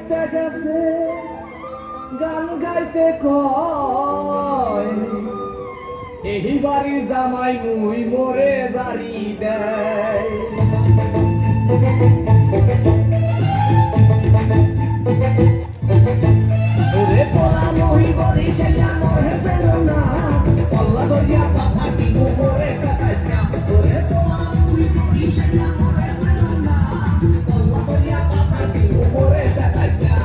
ঘুরতে গেছে গান গাইতে কয় এই বাড়ির জামাই মুই মোরে জারি দেয়। ওরে পোলা মহি বরিশাইয়া মোরে চেনো না, কল্লা দরিয়া পাশা দিবো মোরে সাতাইশ না। ওরে পোলা মহি বরিশাইয়া মোরে চেনো না, কল্লা দরিয়া পাশা দিবো মোরে সাতাইশ না।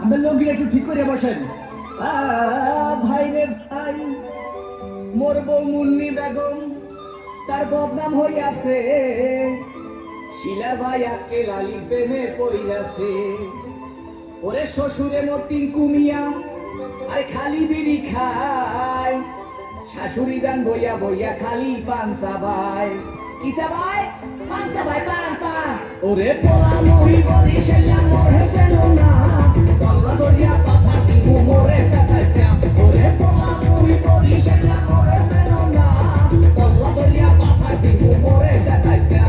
আমার লোকগুলো একটু ঠিক করে বসেন। ভাই রে ভাই, মোর বউ মুন্নি বেগম তার বদনাম হইয়াছে, শিলা ভাই আকে লালি প্রেমে পড়িয়াছে। ওরে শ্বশুরে মোর টিঙ্কু মিয়া আরে খালি বিড়ি খায়, শাশুড়ি যান বইয়া বইয়া খালি পান চাবাই। কি চাবাই? পান চাবাই, পান পান। ওরে পোলা মহি বরিশাইয়া মোরে চেনো না, কল্লা দরিয়া পাশা দিবো মোরে সাতাইশ না। ওরে পোলা মহি বরিশাইয়া মোরে চেনো না, কল্লা দরিয়া পাশা দিবো মোরে সাতাইশ না।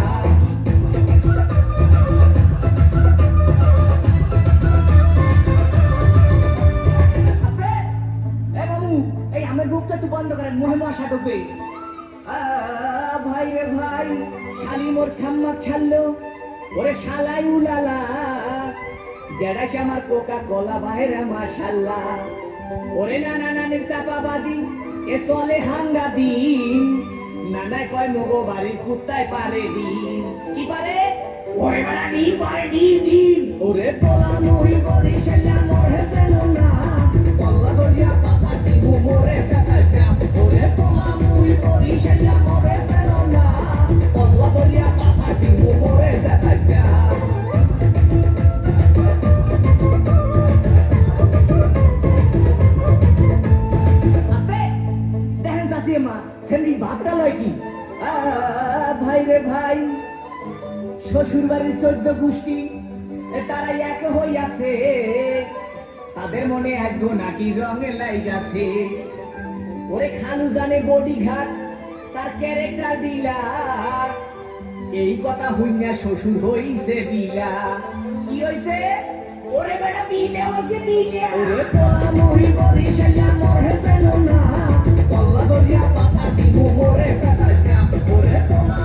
এই আমার বুকটা একটু বন্ধ করেন, মহে মশা ঢুকবে। ভাই রে ভাই, শালি মোর সাম্মাক ছাড়লো, ওরে শালাই উলালা, যেটা সে আমার কোকা কোলা বাহেরা মাশাল্লাহ। ওরে নানা নানির চাপা বাজি এ চলে হাঙ্গা দিন, নানায় কয় মগো বাড়ির কুত্তায় পারে ডিম। কি পারে? ওরে বেড়া ডিম পারে, ডিম ডিম। ওরে পোলা মহি বরিশাইয়া মোরে চেনো না, কল্লা দরিয়া পাশা দিবো মোরে সাতাইশ না। ওরে পোলা মহি বরিশাইয়া মোরে চেনো না, কল্লা দরিয়া পাশা দিবো মোরে সাতাইশ না। দেখেন চাষি মা সেন্ডি ভাবটা লয় কি? ভাই রে ভাই, শ্বশুর বাড়ির 14 গোষ্ঠী তারা এক হইয়াছে, তাদের মনে আসবো নাকি রঙে লাইগাছে। ওরে খালু জানে বডি ঘাট তার ক্যারেক্টার দিলা, এই কথা হইনা শ্বশুর হইছে বিলা। কি হইছে? ওরে বেটা বিলে হইছে বিলে। ওরে পোলা মহি বরিশাইয়া মোরে চেনো না, কল্লা দরিয়া পাশা দিবো মোরে সাতাইশ না। ওরে পোলা